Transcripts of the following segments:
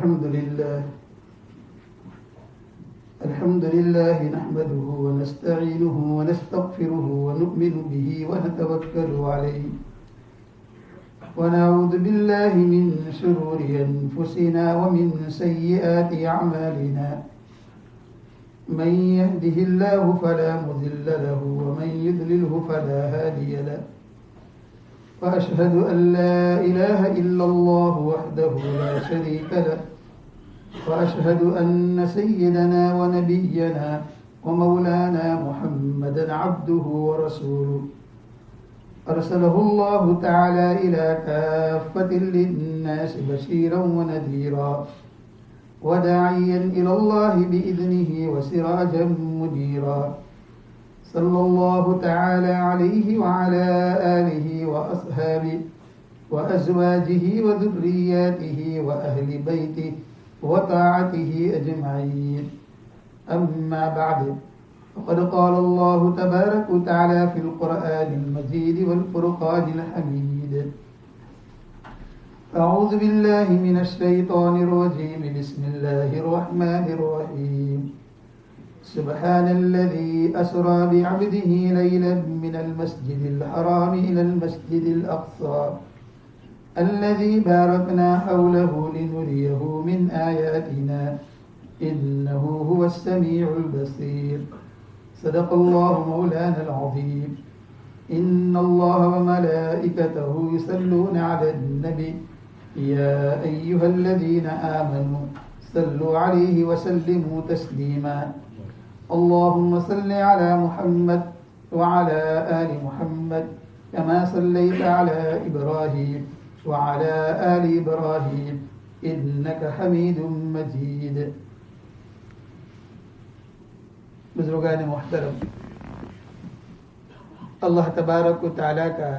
الحمد لله نحمده ونستعينه ونستغفره ونؤمن به ونتوكل عليه ونعوذ بالله من شرور أنفسنا ومن سيئات أعمالنا من يهده الله فلا مضل له ومن يضلله فلا هادي له وأشهد أن لا إله إلا الله وحده لا شريك له وأشهد أن سيدنا ونبينا ومولانا محمدا عبده ورسوله أرسله الله تعالى إلى كافة للناس بشيرا ونذيرا وداعيا إلى الله بإذنه وسراجا منيرا صلى الله تعالى عليه وعلى آله وأصحابه وأزواجه وذرياته وأهل بيته وطاعته أجمعين أما بعد فقد قال الله تبارك وتعالى في القرآن المجيد والفرقان الحميد أعوذ بالله من الشيطان الرجيم بسم الله الرحمن الرحيم سبحان الذي أسرى بعبده ليلا من المسجد الحرام إلى المسجد الأقصى الذي باركنا حوله لنريه من آياتنا إنه هو السميع البصير صدق الله مولانا العظيم إن الله وملائكته يصلون على النبي يا أيها الذين آمنوا صلوا عليه وسلموا تسليما اللهم صل على محمد وعلى آل محمد كما صليت على إبراهيم وعلى آل إبراهيم إنك حميد مجيد. بزرگان محترم، اللہ تبارک و تعالیٰ کا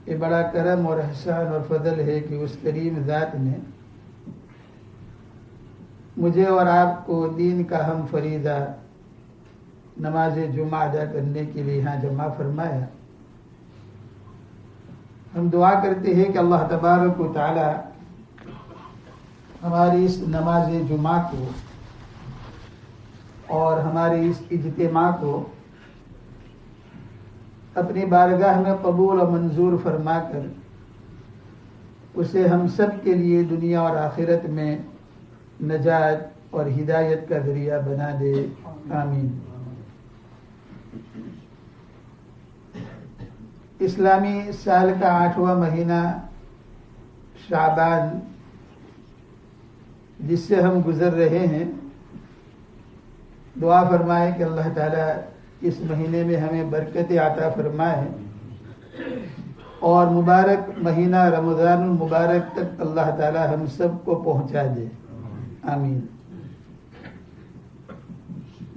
یہ بڑا کرم اور احسان اور فضل ہے کہ اس کریم ذات نے مجھے اور آپ کو دین کا ہم فریضہ نماز جمعہ ادا کرنے کے لیے یہاں جمع فرمایا. ہم دعا کرتے ہیں کہ اللہ تبارک و تعالی ہماری اس نماز جمعہ کو اور ہمارے اس اجتماع کو اپنی بارگاہ میں قبول و منظور فرما کر اسے ہم سب کے لیے دنیا اور آخرت میں نجات اور ہدایت کا ذریعہ بنا دے. آمین. اسلامی سال کا 8واں مہینہ شعبان جس سے ہم گزر رہے ہیں، دعا فرمائے کہ اللہ تعالیٰ اس مہینے میں ہمیں برکت عطا فرمائے اور مبارک مہینہ رمضان المبارک تک اللہ تعالیٰ ہم سب کو پہنچا دے. آمین.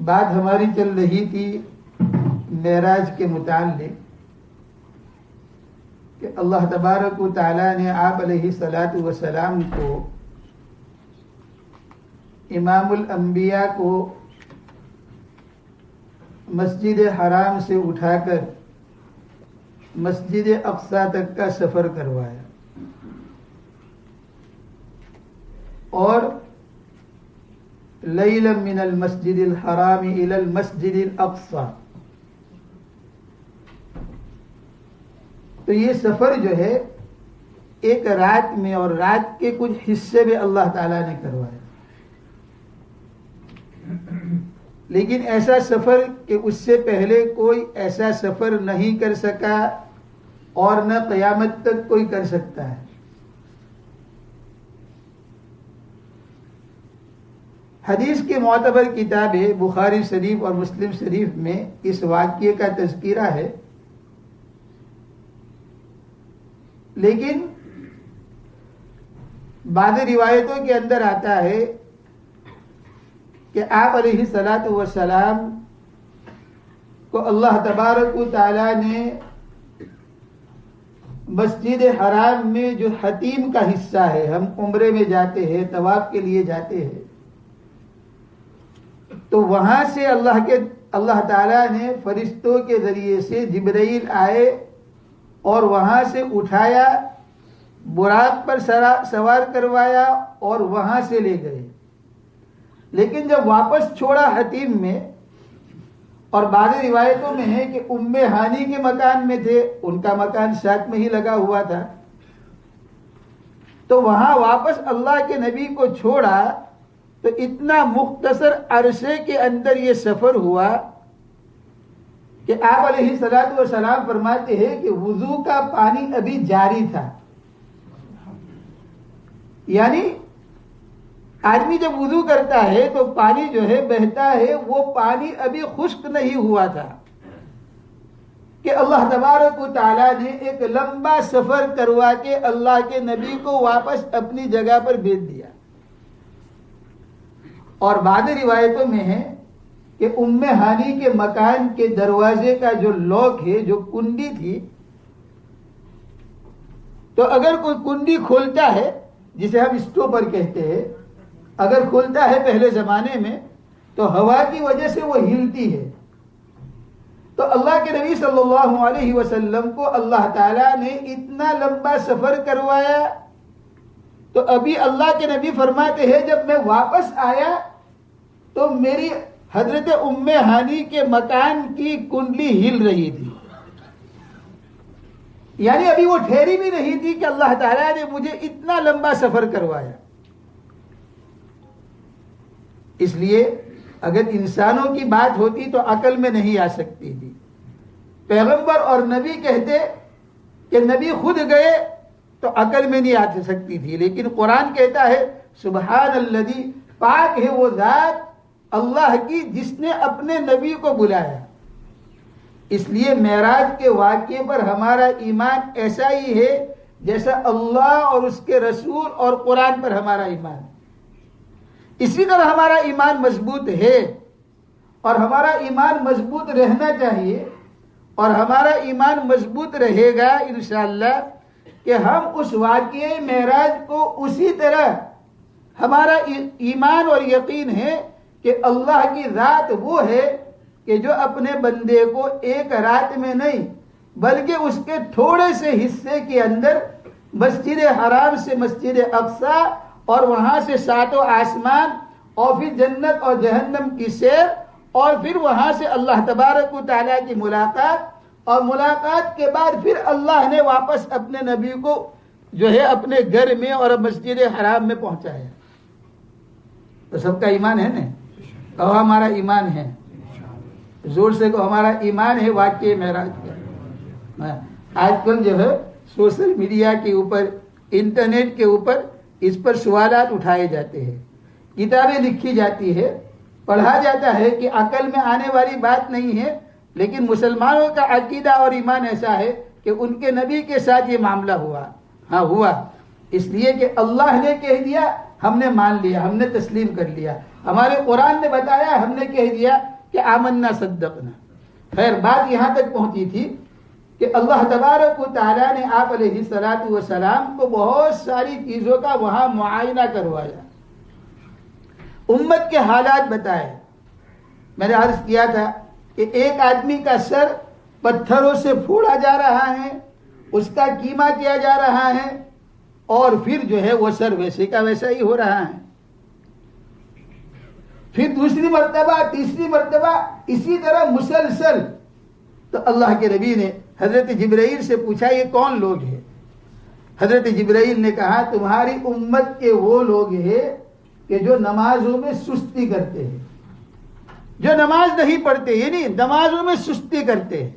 بات ہماری چل رہی تھی معراج کے متعلق کہ اللہ تبارک و تعالیٰ نے آپ علیہ الصلاۃ والسلام کو امام الانبیاء کو مسجد حرام سے اٹھا کر مسجد اقصی تک کا سفر کروایا اور لیلا من المسجد الحرام الى المسجد الاقصی. تو یہ سفر جو ہے ایک رات میں اور رات کے کچھ حصے میں اللہ تعالیٰ نے کروایا، لیکن ایسا سفر کہ اس سے پہلے کوئی ایسا سفر نہیں کر سکا اور نہ قیامت تک کوئی کر سکتا ہے. حدیث کے معتبر کتابیں بخاری شریف اور مسلم شریف میں اس واقعے کا تذکرہ ہے، لیکن بعض روایتوں کے اندر آتا ہے کہ آپ علیہ الصلاۃ والسلام کو اللہ تبارک و تعالیٰ نے مسجد حرام میں جو حتیم کا حصہ ہے، ہم عمرے میں جاتے ہیں، طواف کے لیے جاتے ہیں، تو وہاں سے اللہ تعالیٰ نے فرشتوں کے ذریعے سے جبرائیل آئے اور وہاں سے اٹھایا، براق پر سوار کروایا اور وہاں سے لے گئے، لیکن جب واپس چھوڑا حتیم میں، اور بعض روایتوں میں ہے کہ ام ہانی کے مکان میں تھے، ان کا مکان ساتھ میں ہی لگا ہوا تھا، تو وہاں واپس اللہ کے نبی کو چھوڑا تو اتنا مختصر عرصے کے اندر یہ سفر ہوا کہ آپ علیہ الصلوۃ والسلام فرماتے ہیں کہ وضو کا پانی ابھی جاری تھا. یعنی آدمی جب وضو کرتا ہے تو پانی جو ہے بہتا ہے، وہ پانی ابھی خشک نہیں ہوا تھا کہ اللہ تبارک و تعالیٰ نے ایک لمبا سفر کروا کے اللہ کے نبی کو واپس اپنی جگہ پر بھیج دیا. اور بعض روایتوں میں ہے کہ ام ہانی کے مکان کے دروازے کا جو لاک ہے، جو کنڈی تھی، تو اگر کوئی کنڈی کھولتا ہے، جسے ہم اسٹوپر کہتے ہیں، اگر کھولتا ہے پہلے زمانے میں تو ہوا کی وجہ سے وہ ہلتی ہے. تو اللہ کے نبی صلی اللہ علیہ وسلم کو اللہ تعالیٰ نے اتنا لمبا سفر کروایا، تو ابھی اللہ کے نبی فرماتے ہیں جب میں واپس آیا تو میری حضرت ام ہانی کے مکان کی کنڈلی ہل رہی تھی. یعنی ابھی وہ ٹھہری بھی نہیں تھی کہ اللہ تعالیٰ نے مجھے اتنا لمبا سفر کروایا. اس لیے اگر انسانوں کی بات ہوتی تو عقل میں نہیں آ سکتی تھی. پیغمبر اور نبی کہتے کہ نبی خود گئے تو عقل میں نہیں آ سکتی تھی، لیکن قرآن کہتا ہے سبحان الذی، پاک ہے وہ ذات اللہ کی جس نے اپنے نبی کو بلایا. اس لیے معراج کے واقعے پر ہمارا ایمان ایسا ہی ہے جیسا اللہ اور اس کے رسول اور قرآن پر ہمارا ایمان. اسی طرح ہمارا ایمان مضبوط ہے، اور ہمارا ایمان مضبوط رہنا چاہیے، اور ہمارا ایمان مضبوط رہے گا انشاءاللہ کہ ہم اس واقعے معراج کو اسی طرح، ہمارا ایمان اور یقین ہے کہ اللہ کی ذات وہ ہے کہ جو اپنے بندے کو ایک رات میں نہیں بلکہ اس کے تھوڑے سے حصے کے اندر مسجد حرام سے مسجد اقصی اور وہاں سے ساتوں آسمان اور پھر جنت اور جہنم کی سیر اور پھر وہاں سے اللہ تبارک و تعالیٰ کی ملاقات، اور ملاقات کے بعد پھر اللہ نے واپس اپنے نبی کو جو ہے اپنے گھر میں اور مسجد حرام میں پہنچایا. تو سب کا ایمان ہے نا؟ کہو ہمارا ایمان ہے، زور سے کہو ہمارا ایمان ہے واقعی معراج کا. آج کل جو ہے سوشل میڈیا کے اوپر، انٹرنیٹ کے اوپر اس پر سوالات اٹھائے جاتے ہیں، کتابیں لکھی جاتی ہے، پڑھا جاتا ہے کہ عقل میں آنے والی بات نہیں ہے، لیکن مسلمانوں کا عقیدہ اور ایمان ایسا ہے کہ ان کے نبی کے ساتھ یہ معاملہ ہوا. ہاں ہوا، اس لیے کہ اللہ نے کہہ دیا، ہم نے مان لیا، ہم نے تسلیم کر لیا. ہمارے قرآن نے بتایا، ہم نے کہہ دیا کہ آمنا صدقنا. خیر بات یہاں تک پہنچی تھی کہ اللہ تبارک و تعالیٰ نے آپ علیہ الصلوۃ والسلام کو بہت ساری چیزوں کا وہاں معائنہ کروایا، امت کے حالات بتائے. میں نے عرض کیا تھا کہ ایک آدمی کا سر پتھروں سے پھوڑا جا رہا ہے، اس کا کیما کیا جا رہا ہے، اور پھر جو ہے وہ سر ویسے کا ویسا ہی ہو رہا ہے. پھر دوسری مرتبہ، تیسری مرتبہ، اسی طرح مسلسل. تو اللہ کے نبی نے حضرت جبرائیل سے پوچھا یہ کون لوگ ہیں؟ حضرت جبرائیل نے کہا تمہاری امت کے وہ لوگ ہیں کہ جو نمازوں میں سستی کرتے ہیں، جو نماز نہیں پڑھتے، یعنی نمازوں میں سستی کرتے ہیں.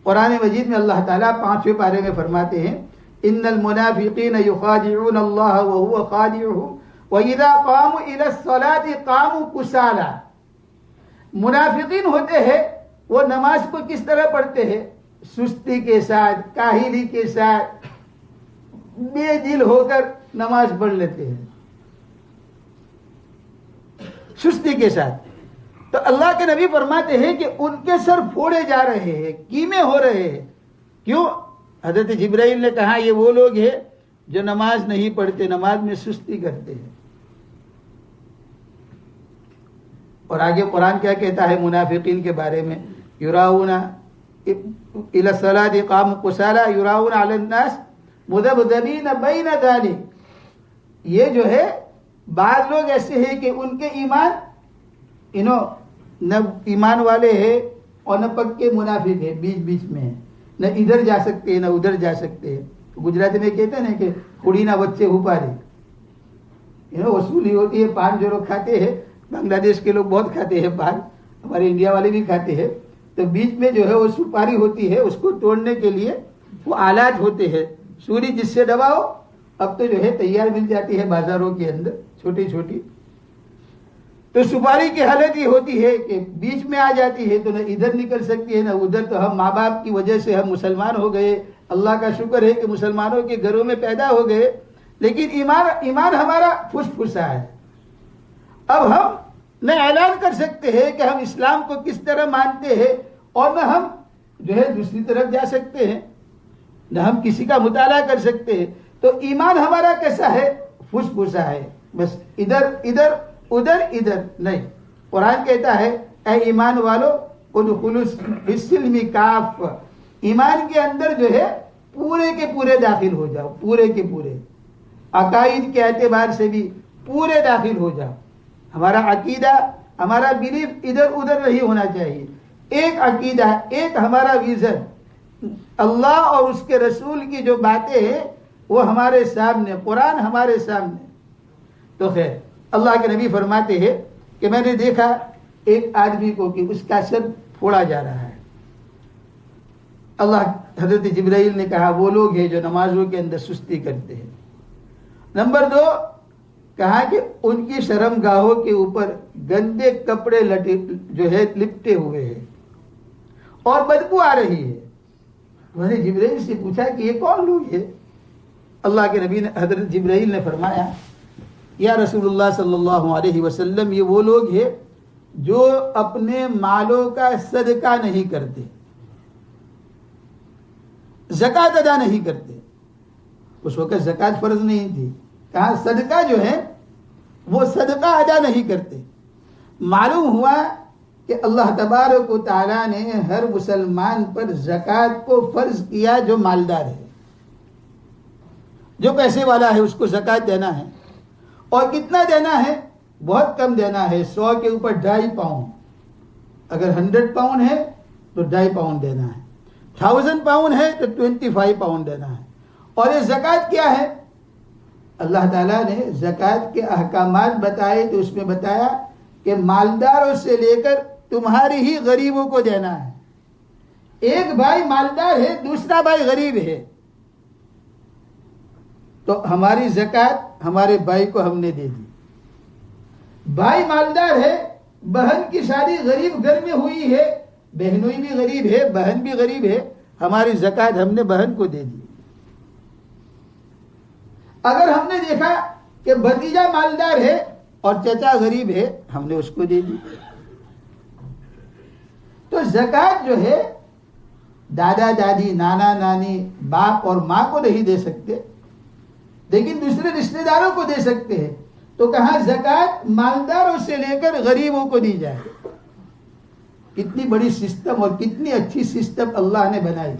قرآن مجید میں اللہ تعالیٰ 5ویں پارے میں فرماتے ہیں ان المنافقین یخادعون اللہ وهو خادعهم وَإِذَا قَامُوا إِلَى الصَّلَاةِ قَامُوا كُسَالَىٰ. منافقین ہوتے ہیں، وہ نماز کو کس طرح پڑھتے ہیں؟ سستی کے ساتھ، کاہلی کے ساتھ، بے دل ہو کر نماز پڑھ لیتے ہیں، سستی کے ساتھ. تو اللہ کے نبی فرماتے ہیں کہ ان کے سر پھوڑے جا رہے ہیں، کیمے ہو رہے ہیں. کیوں؟ حضرت جبرائیل نے کہا یہ وہ لوگ ہیں جو نماز نہیں پڑھتے، نماز میں سستی کرتے ہیں. اور آگے قرآن کیا کہتا ہے منافقین کے بارے میں؟ یراؤن الی الصلاۃ قاموا کسالی یراؤن علی الناس مذبذبین بین ذالک. یہ جو ہے بعض لوگ ایسے ہیں کہ ان کے ایمان نہ ایمان والے ہیں اور نہ پکے منافق ہیں، بیچ بیچ میں ہیں، نہ ادھر جا سکتے ہیں نہ ادھر جا سکتے ہیں. گجراتی میں کہتے ہیں نا کہ کڑی نہ بچے ہوپارے، وصولی ہوتی ہے. پان جو لوگ کھاتے ہیں، بنگلہ دیش کے لوگ بہت کھاتے ہیں پان، ہمارے انڈیا والے بھی کھاتے ہیں. تو بیچ میں جو ہے وہ سپاری ہوتی ہے، اس کو توڑنے کے لیے وہ آلات ہوتے ہیں، سوری جس سے دباؤ. اب تو جو ہے تیار مل جاتی ہے بازاروں کے اندر چھوٹی چھوٹی. تو سپاری کی حالت یہ ہوتی ہے کہ بیچ میں آ جاتی ہے تو نہ ادھر نکل سکتی ہے نہ ادھر. تو ہم ماں باپ کی وجہ سے ہم مسلمان ہو گئے، اللہ کا شکر ہے کہ مسلمانوں کے گھروں میں پیدا ہو گئے، لیکن ایمان ہمارا پھس پھسا ہے. اب ہم نہ اعلان کر سکتے ہیں کہ ہم اسلام کو کس طرح مانتے ہیں، اور نہ ہم جو ہے دوسری طرف جا سکتے ہیں، نہ ہم کسی کا مطالعہ کر سکتے ہیں. تو ایمان ہمارا کیسا ہے؟ پھس پھسا ہے، بس ادھر ادھر ادھر ادھر نہیں. قرآن کہتا ہے اے ایمان والو ادخلوا فی السلم کافہ، ایمان کے اندر جو ہے پورے کے پورے داخل ہو جاؤ، پورے کے پورے. عقائد کے اعتبار سے بھی پورے داخل ہو جاؤ. ہمارا عقیدہ، ہمارا بلیف ادھر ادھر نہیں ہونا چاہیے. ایک عقیدہ، ایک ہمارا ویژن، اللہ اور اس کے رسول کی جو باتیں ہیں وہ ہمارے سامنے، قرآن ہمارے سامنے. تو خیر اللہ کے نبی فرماتے ہیں کہ میں نے دیکھا ایک آدمی کو کہ اس کا سر پھوڑا جا رہا ہے. حضرت جبرائیل نے کہا وہ لوگ ہیں جو نمازوں کے اندر سستی کرتے ہیں. نمبر 2 کہا کہ ان کی شرم گاہوں کے اوپر گندے کپڑے جو ہے لپٹے ہوئے ہیں اور بدبو آ رہی ہے. میں نے جبرائیل سے پوچھا کہ یہ کون لوگ ہیں؟ اللہ کے نبی نے، حضرت جبرائیل نے فرمایا یا رسول اللہ صلی اللہ علیہ وسلم، یہ وہ لوگ ہیں جو اپنے مالوں کا صدقہ نہیں کرتے، زکوٰۃ ادا نہیں کرتے. اس وقت زکوٰۃ فرض نہیں تھی. کہا صدقہ جو ہے وہ صدقہ ادا نہیں کرتے. معلوم ہوا کہ اللہ تبارک و تعالیٰ نے ہر مسلمان پر زکوٰۃ کو فرض کیا جو مالدار ہے، جو پیسے والا ہے اس کو زکوٰۃ دینا ہے. اور کتنا دینا ہے؟ بہت کم دینا ہے. 100 کے اوپر 2.5 پاؤنڈ. اگر 100 پاؤنڈ ہے تو 2.5 پاؤنڈ دینا ہے. 1000 پاؤنڈ ہے تو 25 پاؤنڈ دینا ہے. اور یہ زکوٰۃ کیا ہے؟ اللہ تعالیٰ نے زکوٰۃ کے احکامات بتائے تو اس میں بتایا کہ مالداروں سے لے کر تمہاری ہی غریبوں کو دینا ہے. ایک بھائی مالدار ہے، دوسرا بھائی غریب ہے، تو ہماری زکوٰۃ ہمارے بھائی کو ہم نے دے دی. بھائی مالدار ہے، بہن کی شادی غریب گھر میں ہوئی ہے، بہنوئی بھی غریب ہے، بہن بھی غریب ہے، ہماری زکوٰۃ ہم نے بہن کو دے دی. اگر ہم نے دیکھا کہ بھتیجا مالدار ہے اور چچا غریب ہے، ہم نے اس کو دے دی. تو زکوٰۃ جو ہے دادا دادی، نانا نانی، باپ اور ماں کو نہیں دے سکتے، لیکن دوسرے رشتہ داروں کو دے سکتے ہیں. تو کہاں زکوٰۃ مالداروں سے لے کر غریبوں کو دی جائے. کتنی بڑی سسٹم اور کتنی اچھی سسٹم اللہ نے بنائی.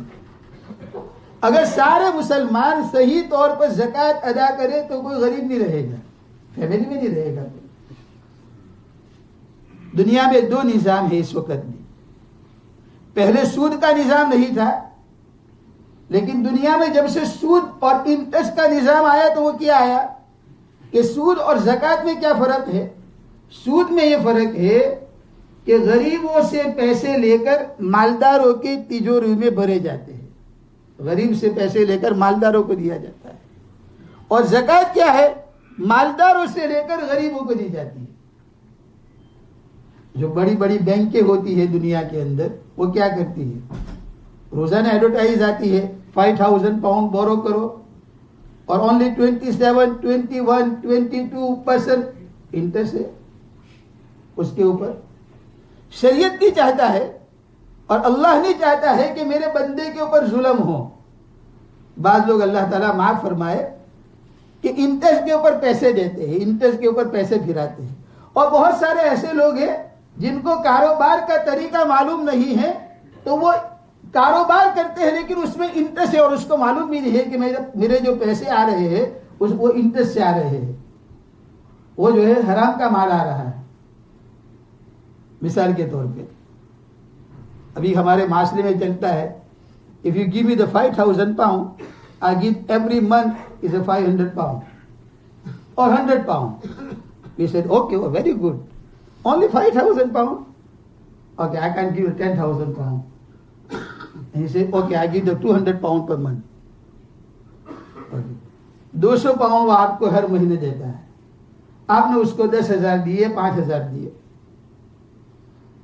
اگر سارے مسلمان صحیح طور پر زکوٰۃ ادا کرے تو کوئی غریب نہیں رہے گا، فیملی میں نہیں رہے گا. دنیا میں 2 نظام ہے اس وقت میں. پہلے سود کا نظام نہیں تھا، لیکن دنیا میں جب سے سود اور انٹرسٹ کا نظام آیا تو وہ کیا آیا کہ سود اور زکوٰۃ میں کیا فرق ہے؟ سود میں یہ فرق ہے کہ غریبوں سے پیسے لے کر مالداروں کی تجوری میں بھرے جاتے ہیں. غریب سے پیسے لے کر مالداروں کو دیا جاتا ہے. اور زکوٰۃ کیا ہے؟ مالداروں سے لے کر غریبوں کو دی جاتی ہے. جو بڑی بڑی بینکیں ہوتی ہے دنیا کے اندر، وہ کیا کرتی ہے؟ روزانہ ایڈورٹائز آتی ہے 5000 پاؤنڈ بورو کرو اور اونلی 27, 21, 22% انٹرسٹ ہے اس کے اوپر. شریعت نہیں چاہتا ہے اور اللہ نہیں چاہتا ہے کہ میرے بندے کے اوپر ظلم ہو. بعض لوگ اللہ تعالیٰ معاف فرمائے کہ انٹرسٹ کے اوپر پیسے دیتے ہیں، انٹرسٹ کے اوپر پیسے پھراتے ہیں. اور بہت سارے ایسے لوگ ہیں جن کو کاروبار کا طریقہ معلوم نہیں ہے، تو وہ کاروبار کرتے ہیں لیکن اس میں انٹرسٹ ہے اور اس کو معلوم بھی نہیں ہے کہ میرے جو پیسے آ رہے ہیں وہ انٹرسٹ سے آ رہے ہیں، وہ جو ہے حرام کا مال آ رہا ہے. مثال کے طور پہ ابھی ہمارے معاشرے میں چلتا ہے if you give me the 5,000 pound I give every month is a 500 pound or 100 pound. We said okay, oh, very good, only 5,000 pound, okay, I can give you 10,000 pound. And he said okay, I give the 200 pound per month. Okay. 200 pound وہ آپ کو ہر مہینے دیتا ہے. آپ نے اس کو 10,000 دیے، 5,000 دیے.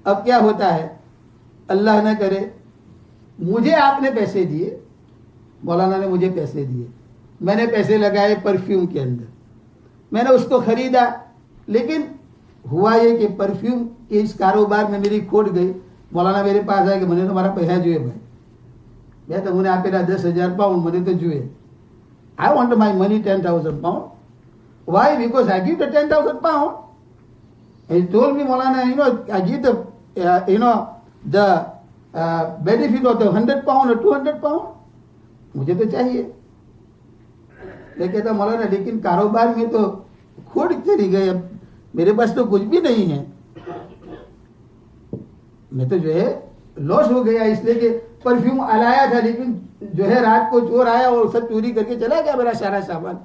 اب کیا ہوتا ہے، اللہ نہ کرے مجھے آپ نے پیسے دیے، مولانا نے مجھے پیسے دیے، میں نے پیسے لگائے پرفیوم کے اندر، میں نے اس کو خریدا، لیکن ہوا یہ کہ پرفیوم کے اس کاروبار میں میری کھوٹ گئی. مولانا میرے پاس آئے کہ میں نے تمہارا پیسہ جوئے بھائی، میں تو نے آپ 10,000 پاؤنڈ میں نے تو جوئے. I want my money 10,000 pound. Why? Because I give the 10,000 pound. He told me, Maulana, I give the, the benefit of the 100 pound or 200 pound. مجھے تو چاہیے. میں کہتا مولانا لیکن کاروبار میں تو کھوٹ چلی گئی، اب میرے پاس تو کچھ بھی نہیں ہے، میں تو جو ہے لاس ہو گیا، اس لیے کہ پرفیوم الایا تھا لیکن جو ہے رات کو چور آیا اور سب چوری کر کے چلا گیا میرا سارا سامان.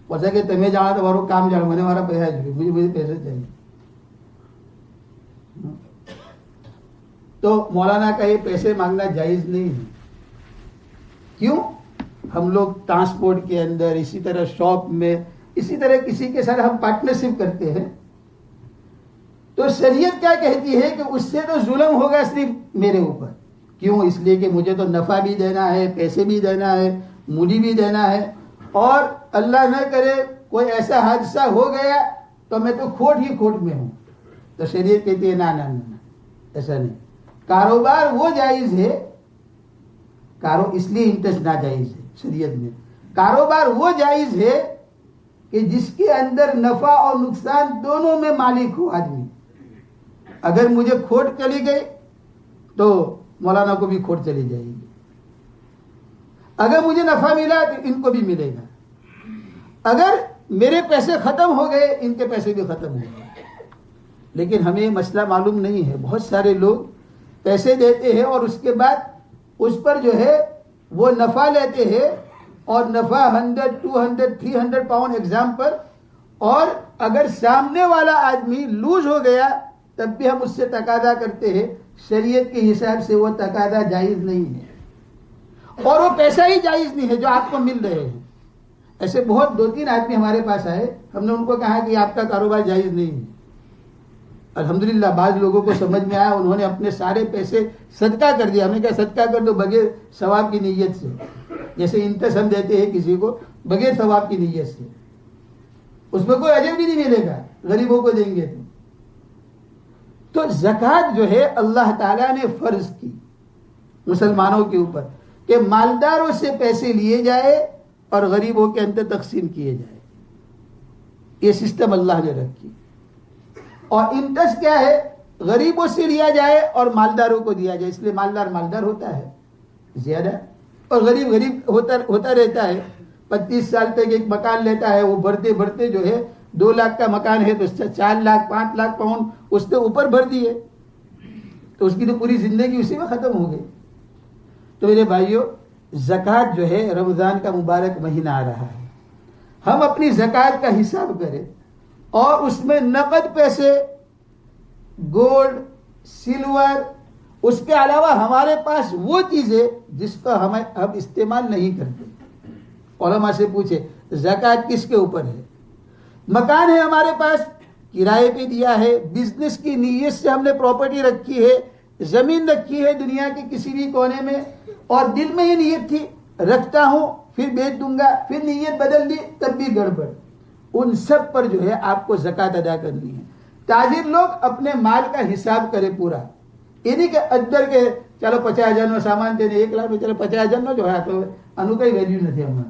پوچھا کہ تمہیں جانا تو وہ کام جانا، میں نے ہمارا پیسہ جو مجھے پیسے چاہیے. تو مولانا کا یہ پیسے مانگنا جائز نہیں ہے. کیوں؟ ہم لوگ ٹرانسپورٹ کے اندر، اسی طرح شاپ میں، اسی طرح کسی کے ساتھ ہم پارٹنرشپ کرتے ہیں تو شریعت کیا کہتی ہے کہ اس سے تو ظلم ہوگا صرف میرے اوپر. کیوں؟ اس لیے کہ مجھے تو نفع بھی دینا ہے، پیسے بھی دینا ہے، مولی بھی دینا ہے، اور اللہ نہ کرے کوئی ایسا حادثہ ہو گیا تو میں تو کھوٹ ہی کھوٹ میں ہوں. تو شریعت کہتی ہے نا ایسا نہیں. کاروبار وہ جائز ہے، اس لیے انٹرسٹ ناجائز ہے شریعت میں. کاروبار وہ جائز ہے کہ جس کے اندر نفع اور نقصان دونوں میں مالک ہو آدمی. اگر مجھے کھوٹ چلی گئی تو مولانا کو بھی کھوٹ چلی جائے گی، اگر مجھے نفع ملا تو ان کو بھی ملے گا، اگر میرے پیسے ختم ہو گئے ان کے پیسے بھی ختم ہو گئے. لیکن ہمیں مسئلہ معلوم نہیں ہے. بہت سارے لوگ پیسے دیتے ہیں اور اس کے بعد اس پر جو ہے وہ نفع لیتے ہیں، اور نفع 100 200 300 پاؤنڈ ایگزام پر، اور اگر سامنے والا آدمی لوز ہو گیا تب بھی ہم اس سے تقاضا کرتے ہیں. شریعت کے حساب سے وہ تقاضا جائز نہیں ہے، اور وہ پیسہ ہی جائز نہیں ہے جو آپ کو مل رہے ہیں. ایسے بہت 2-3 آدمی ہمارے پاس آئے، ہم نے ان کو کہا کہ آپ کا کاروبار جائز نہیں ہے. الحمدللہ بعض لوگوں کو سمجھ میں آیا، انہوں نے اپنے سارے پیسے صدقہ کر دیا. ہم نے کہا صدقہ کر دو بغیر ثواب کی نیت سے، جیسے انٹرسٹ ہم دیتے ہیں کسی کو بغیر ثواب کی نیت سے، اس میں کوئی اجر بھی نہیں ملے گا، غریبوں کو دیں گے تو زکوٰۃ جو ہے اللہ تعالیٰ نے فرض کی مسلمانوں کے اوپر کہ مالداروں سے پیسے لیے جائے اور غریبوں کے اندر تقسیم کیے جائے. یہ سسٹم اللہ نے رکھی. اور انٹرسٹ کیا ہے؟ غریبوں سے لیا جائے اور مالداروں کو دیا جائے. اس لیے مالدار ہوتا ہے زیادہ، اور غریب ہوتا رہتا ہے. 25 سال تک ایک مکان لیتا ہے، وہ بڑھتے جو ہے 2 لاکھ کا مکان ہے تو 4 لاکھ 5 لاکھ پاؤنڈ اس نے اوپر بھر دیے تو اس کی تو پوری زندگی اسی میں ختم ہو گئی. تو میرے بھائیوں، زکوٰۃ جو ہے رمضان کا مبارک مہینہ آ رہا ہے، ہم اپنی زکوٰۃ کا حساب کریں اور اس میں نقد پیسے، گولڈ، سلور، اس کے علاوہ ہمارے پاس وہ چیزیں جس کو ہم استعمال نہیں کرتے. علماء سے پوچھے زکوٰۃ کس کے اوپر ہے؟ مکان ہے ہمارے پاس، کرائے پہ دیا ہے، بزنس کی نیت سے ہم نے پراپرٹی رکھی ہے، زمین رکھی ہے دنیا کے کسی بھی کونے میں، اور دل میں یہ نیت تھی رکھتا ہوں پھر بیچ دوں گا، پھر نیت بدل دی تب بھی گڑبڑ. ان سب پر جو ہے آپ کو زکوٰۃ ادا کرنی ہے. تاجر لوگ اپنے مال کا حساب کرے پورا، یعنی کہ ادھر کے چلو 50,000 નો સામાન છે ને 1 લાખ ચલો 50,000 નો જો તો આનું કઈ વેલ્યુ નથી, હમણાં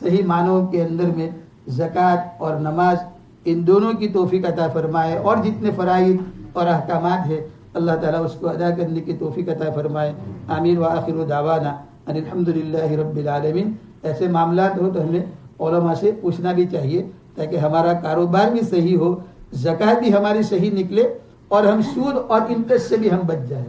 صحیح معنوں کے اندر میں زکوٰۃ اور نماز ان دونوں کی توفیق عطا فرمائے، اور جتنے فرائض اور احکامات ہیں اللہ تعالیٰ اس کو ادا کرنے کی توفیق عطا فرمائے۔ آمین وآخر دعوانا ان الحمد للہ رب العالمین۔ ایسے معاملات ہو تو ہمیں علماء سے پوچھنا بھی چاہیے تاکہ ہمارا کاروبار بھی صحیح ہو، زکوٰۃ بھی ہماری صحیح نکلے، اور ہم سود اور انٹرسٹ سے بھی ہم بچ جائیں۔